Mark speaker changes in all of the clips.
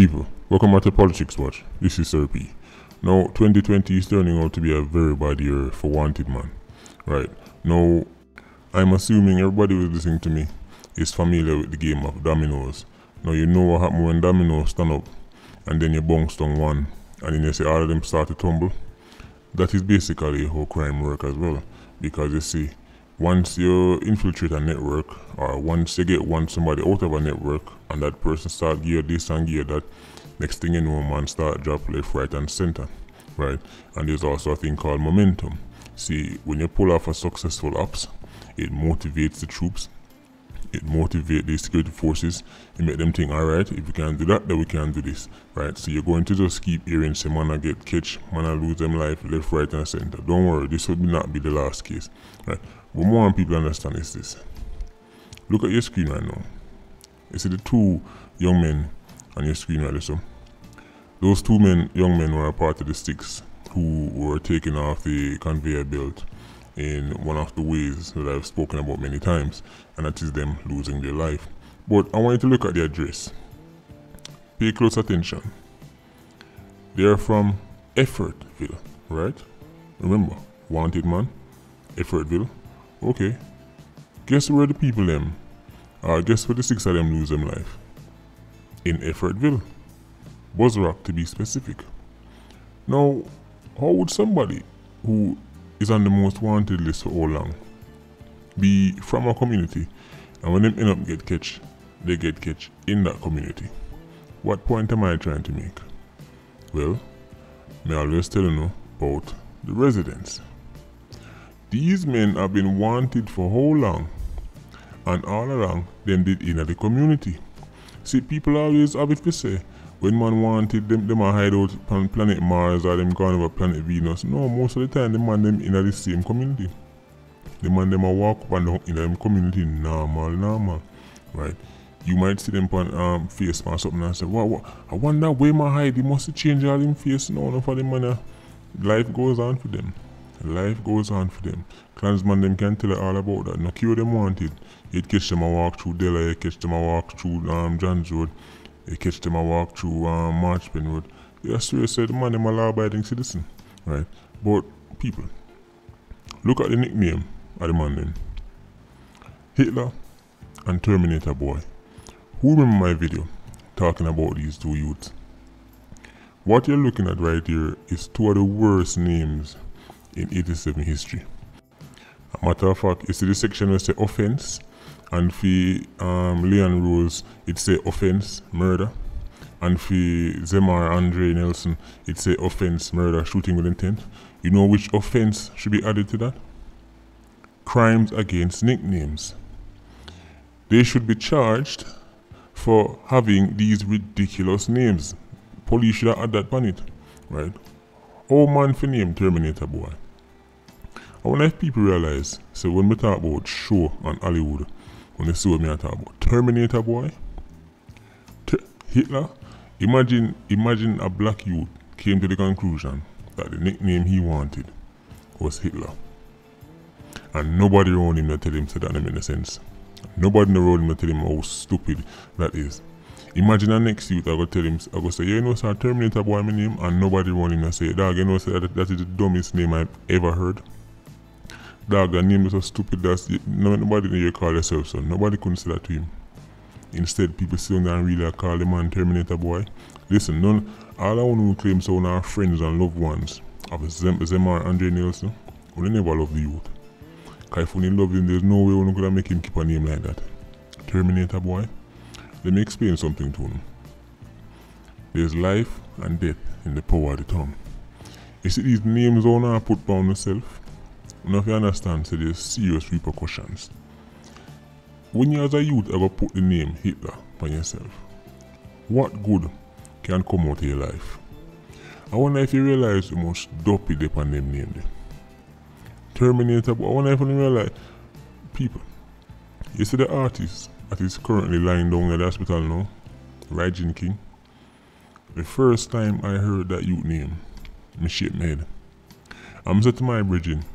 Speaker 1: People, welcome back to Politics Watch. This is Sir P. Now, 2020 is turning out to be a very bad year for Wanted Man. Right. Now, I'm assuming everybody who's listening to me is familiar with the game of dominoes. Now, you know what happens when dominoes stand up and then you bounce down one and then you see all of them start to tumble. That is basically how crime works as well. Because you see, once you infiltrate a network, or once you get somebody out of a network and that person start gear this and gear that, next thing you know, man start drop left, right and center, right? And there's also a thing called momentum. See, when you pull off a successful ops, it motivates the troops, it motivates the security forces, it make them think, alright, if we can do that, then we can do this, right? So you're going to just keep hearing say, man, I get catch, man, I lose them life, left, right and center. Don't worry, this will not be the last case, right? What more people understand is this. Look at your screen right now. You see the two young men on your screen right there. So those young men were a part of the six who were taken off the conveyor belt in one of the ways that I've spoken about many times, and that is them losing their life. But I want you to look at the address. Pay close attention. They are from Effortville, right? Remember, Wanted Man, Effortville. Okay. Guess where the people them, guess where the six of them lose them life? In Effortville. Buzzrock to be specific. Now, how would somebody who is on the most wanted list for how long be from a community, and when them end up get catch, they get catch in that community? What point am I trying to make? Well, me always tell you about the residents. These men have been wanted for how long? And all along, them did in the community. See, people always have it to say, when man wanted them a hide out on planet Mars or them gone over planet Venus. No, most of the time, the man them in the same community. The man them a walk up and down in them community normal, right? You might see them on face or something and say, what, I wonder where my hide, they must change all them face. No, for them man, life goes on for them. Life goes on for them. Clansman them can tell you all about that. No cure them wanted. You'd catch them a walk through Della, you catch them a walk through Johns Road, you catch them a walk through Marchpen Road. You swear said the man them a law-abiding citizen. Right? But people, look at the nickname of the man then. Hitler and Terminator Boy. Who remember my video talking about these two youths? What you're looking at right here is two of the worst names in 87 history. A matter of fact, you see the section where say offense, and for Leon Rose it say offense, murder, and for Zemar Andre Nelson it say offense, murder, shooting with intent. You know which offense should be added to that? Crimes against nicknames. They should be charged for having these ridiculous names. Police should have had that on it, right? Oh man for name Terminator Boy. I wonder if people realize, so when we talk about show on Hollywood, when they see what I talk about, Terminator Boy, Hitler, imagine a black youth came to the conclusion that the nickname he wanted was Hitler. And nobody around him to tell him so that doesn't make sense. Nobody around him to tell him how stupid that is. Imagine the next youth I go tell him, I go say, yeah, you know sir, Terminator Boy my name, and nobody around him to say, dog, you know sir, that is the dumbest name I've ever heard. Dog, that name is so stupid that nobody knew you call yourself son. Nobody couldn't say that to him. Instead, people sit down and really call the man Terminator Boy. Listen, all I want to claim so our friends and loved ones of Zemar Andre Nelson, we never love the youth. Because if we love him, there's no way we could make him keep a name like that. Terminator Boy. Let me explain something to him. There's life and death in the power of the tongue. You see these names on are put down yourself. Now if you understand, so there's serious repercussions. When you as a youth ever put the name Hitler on yourself, what good can come out of your life? I wonder if you realize how much dopey they upon them name there. Terminator, but I wonder if you realize, people, you see the artist that is currently lying down in the hospital now, Raijin King. The first time I heard that youth name, me shake my head. I'm saying to my bridging,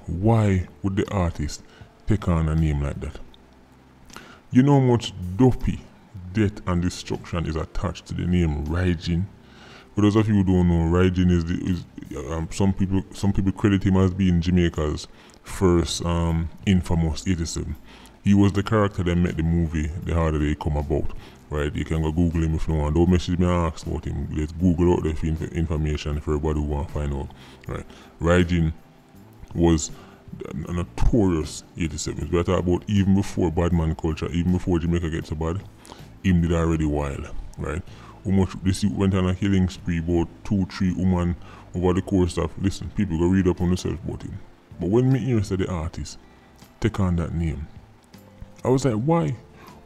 Speaker 1: why would the artist take on a name like that? You know how much death and destruction is attached to the name Raijin. For those of you who don't know, Raijin some people credit him as being Jamaica's first infamous 87. He was the character that made the movie The Harder They Come About. Right, you can go Google him if you want. Don't message me and ask about him. Let's Google out the information for everybody who want to find out. Right, Raijin was a notorious 87. We're talking about even before badman culture, even before Jamaica gets so bad, him did already wild. Right, how much this went on a killing spree, about 2-3 women over the course of. Listen, people go read up on themselves about him. But when me hear the artist take on that name, I was like, why?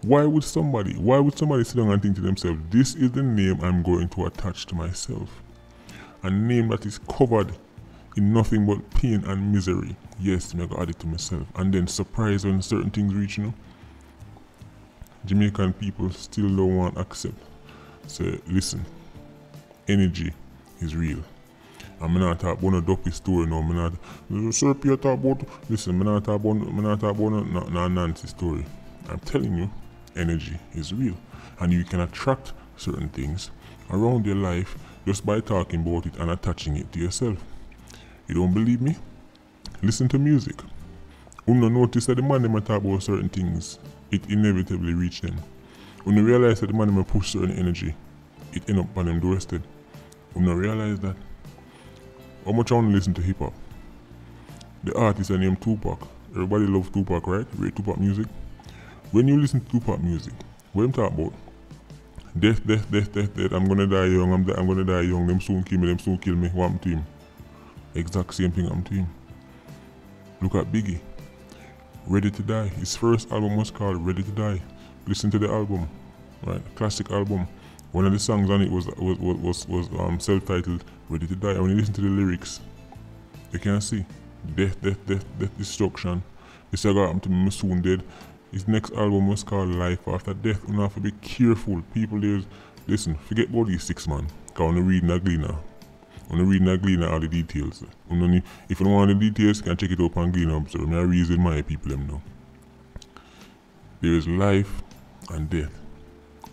Speaker 1: Why would somebody sit down and think to themselves, this is the name I'm going to attach to myself? A name that is covered in nothing but pain and misery. Yes, I got add it to myself. And then surprise when certain things reach, Jamaican people still don't want to accept. So listen, energy is real. I'm not talking about a dopey story now. I'm not Sir Peter talk about, listen, I'm not talking about no Nancy story. I'm telling you, energy is real. And you can attract certain things around your life just by talking about it and attaching it to yourself. You don't believe me? Listen to music. When you notice that the man them talk about certain things, it inevitably reach them. When you realize that the man them push certain energy, it end up on them doorstep. When you realize that, how much I want to listen to hip hop? The artist is named Tupac. Everybody loves Tupac, right? Rate Tupac music. When you listen to Tupac music, what I'm talking about? Death, death, death, death, death. I'm gonna die young. I'm gonna die young. Them soon kill me. Them soon kill me. What happened to him? Exact same thing happened to him. Look at Biggie. Ready to Die. His first album was called Ready to Die. Listen to the album, right? Classic album. One of the songs on it was self-titled Ready to Die. And when you listen to the lyrics, you can see death, death, death, death, destruction. This guy happened to me soon dead. His next album was called Life After Death. You have to be careful. People there, listen, forget about these 6 man. Because when you read Gleaner, all the details. If you don't want the details, you can check it up on Gleaner. So I reason my people them know. There is life and death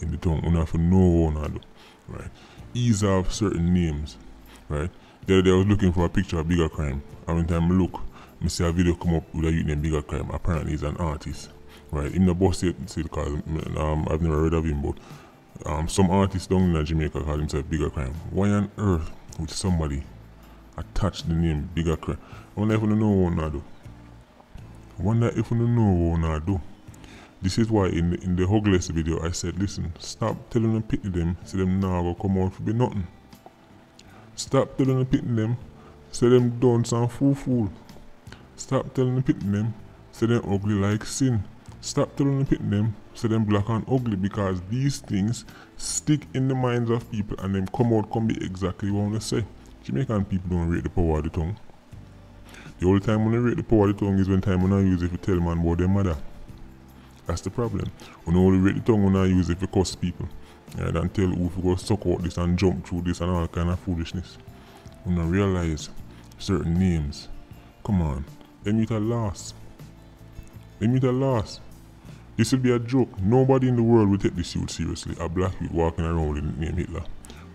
Speaker 1: in the tongue. You have to know what to do. Right? Ease off certain names. Right? The other day I was looking for a picture of Bigger Crime. And when time I look, I see a video come up with a youth named Bigger Crime. Apparently he's an artist. Right, in the boss it because I've never heard of him, but some artist down in Jamaica call himself Bigger Crime. Why on earth would somebody attach the name Bigger Crime? I wonder if you know what I do. This is why in the Hugless video I said, listen, stop telling them pity them, say them now go come out for be nothing. Stop telling them pity them, say them done some fool. Stop telling them pity them, say them ugly like sin. Stop telling them, say them black and ugly, because these things stick in the minds of people and them come be exactly what they say. Jamaican people don't rate the power of the tongue. The only time when they rate the power of the tongue is when time when I use it to tell man about their mother. That's the problem. When I only rate the tongue when I use it to curse people. Right, and tell who to go suck out this and jump through this and all kind of foolishness. When I realize certain names, come on, them youth are lost. This will be a joke. Nobody in the world will take this youth seriously. A black youth walking around with the name Hitler.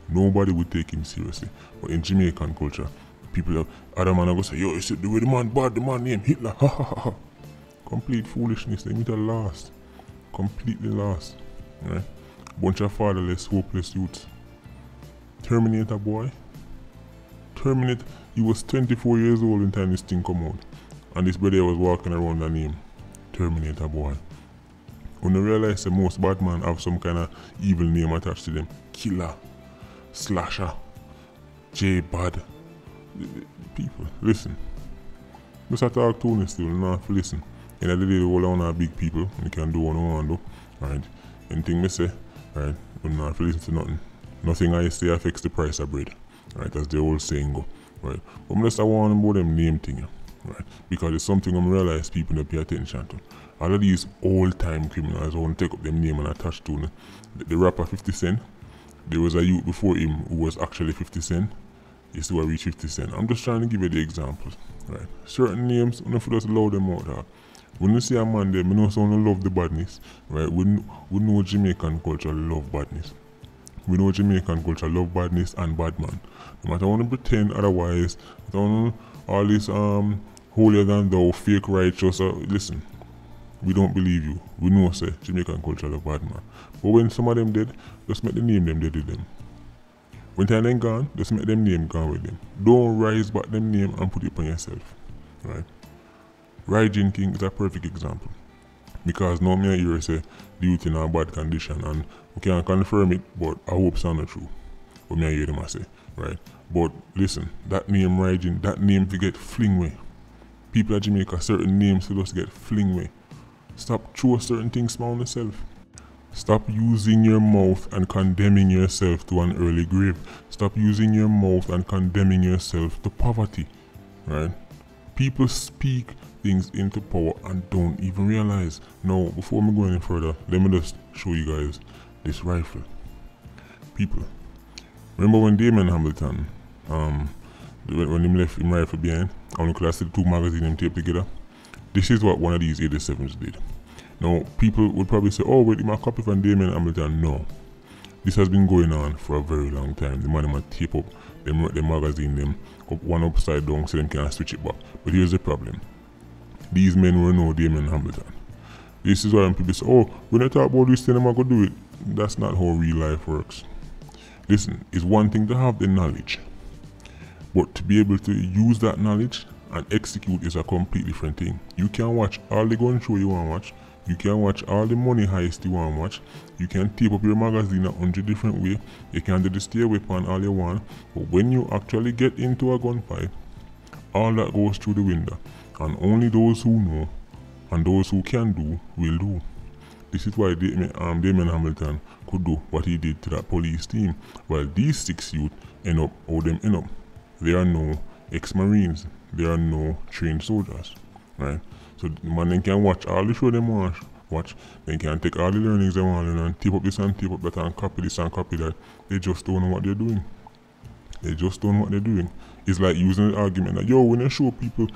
Speaker 1: Nobody would take him seriously. But in Jamaican culture, people, other man are going to say, yo, you see the way the man bad, the man named Hitler. Ha ha ha. Complete foolishness. They meet a lost. Completely lost. Right? Bunch of fatherless, hopeless youths. Terminator boy. Terminator. He was 24 years old in time this thing come out. And this brother was walking around the name Terminator boy. When you realize that most bad men have some kind of evil name attached to them. Killer, Slasher, J-Bad. People, listen. Just talk to me still, not listen. In the day, all on our big people, we can do what we want to do. Right? Anything we say, right? We not listen to nothing. Nothing I say affects the price of bread. Right? That's the old saying go. Right? But I just want about them name thing. Right? Because it's something I realize people don't pay attention to. All of these old-time criminals want to take up them name and attach to them. The rapper 50 Cent, there was a youth before him who was actually 50 Cent. He still reach 50 Cent. I'm just trying to give you the examples. Right? Certain names, enough of us allow them out. When you see a man there, I know someone love the badness, right? We know Jamaican culture love badness. We know Jamaican culture love badness and bad man. No matter want to pretend otherwise, don't all this holier than thou, fake righteous. Listen, we don't believe you. We know say Jamaican culture love bad man. But when some of them dead, just make the name them dead with them. When time them gone, just make them name gone with them. Don't rise back them name and put it upon yourself. Right? Rygin King is a perfect example. Because now me hear say the youth in a bad condition, and we can't confirm it, but I hope it's not true. But me hear them I say, right? But listen, that name Rygin, that name to get fling way. People at Jamaica, certain names to just get fling way. Stop throw certain things on yourself. Stop using your mouth and condemning yourself to an early grave. Stop using your mouth and condemning yourself to poverty, right? People speak things into power and don't even realize. Now, before me go any further, let me just show you guys this rifle. People, remember when Damon Hamilton, when he left him rifle behind, and we could have the two magazines and taped together? This is what one of these 87s did. Now, people would probably say, oh, wait, my copy from Damon Hamilton. No. This has been going on for a very long time. The man might tape up the magazine, them up one upside down so them can switch it back. But here's the problem. These men were no Damon Hamilton. This is why when people say, oh, when I talk about this thing, I'm going to do it. That's not how real life works. Listen, it's one thing to have the knowledge, but to be able to use that knowledge and execute is a completely different thing. You can watch all the gun show you want to watch. You can watch all the money heist you want to watch. You can tape up your magazine 100 different ways. You can do the stay weapon all you want. But when you actually get into a gunfight, all that goes through the window. And only those who know and those who can do will do. This is why Damon Hamilton could do what he did to that police team. While these 6 youth end up how them end up. They are no ex-marines. They are no trained soldiers. Right? So the man then can watch all the show them want watch. They can take all the learnings they want and tape up this and tape up that and copy this and copy that. They just don't know what they're doing. They just don't know what they're doing. It's like using the argument that, yo, when I show people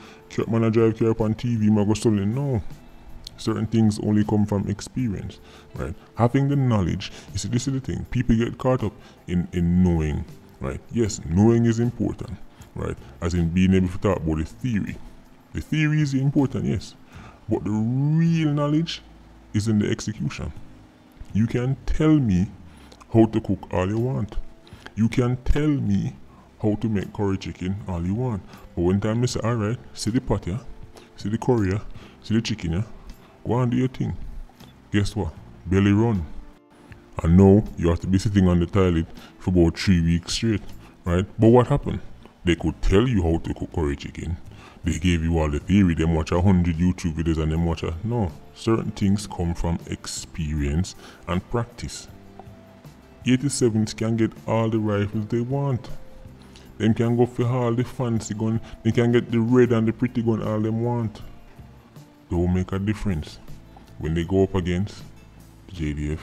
Speaker 1: man I drive car up on TV, I go stolen. No. Certain things only come from experience. Right? Having the knowledge, you see, this is the thing. People get caught up in knowing. Right? Yes, knowing is important. Right? As in being able to talk about the theory. The theory is important, yes. But the real knowledge is in the execution. You can tell me how to cook all you want. You can tell me how to make curry chicken all you want. But when time I say, alright, see the pot here, see the curry here, see the chicken here, go and do your thing. Guess what? Belly run. And now you have to be sitting on the toilet for about 3 weeks straight. Right? But what happened? They could tell you how to cook curry chicken. They gave you all the theory. They watch 100 YouTube videos and them watch no. Certain things come from experience and practice. 87s can get all the rifles they want. Them can go for all the fancy gun. They can get the red and the pretty gun all them want. Don't make a difference. When they go up against JDF,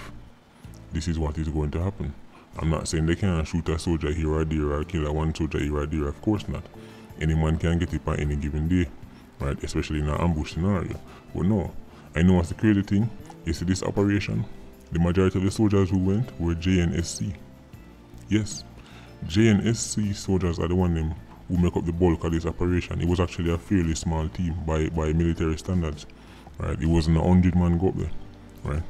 Speaker 1: this is what is going to happen. I'm not saying they can't shoot a soldier here or there or kill one soldier here or there. Of course not. Any man can get it on any given day, right? Especially in an ambush scenario. But no, I know what's the crazy thing. You see this operation, the majority of the soldiers who went were JNSC. Yes, JNSC soldiers are the one them who make up the bulk of this operation. It was actually a fairly small team by military standards, right? It wasn't 100 man go up there, right?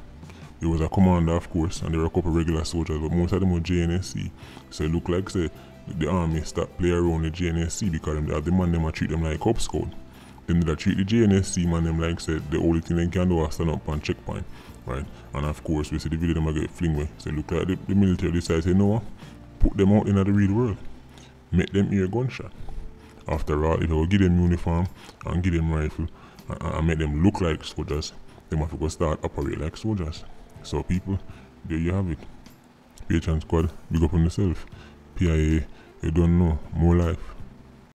Speaker 1: There was a commander, of course, and there were a couple of regular soldiers, but most of them were JNSC. So it looked like say the army stopped playing around the JNSC because the man them treat them like Cub Scout. Then they treat the JNSC man them like say the only thing they can do is stand up on checkpoint, right? And of course we see the video them get fling away. So it look like the military decides, you know what, put them out in the real world, make them hear gunshot. After all, if I give them uniform and give them rifle and make them look like soldiers, they have to go start operate like soldiers. So people, there you have it. Patreon squad, big up on yourself. PIA, you don't know, more life.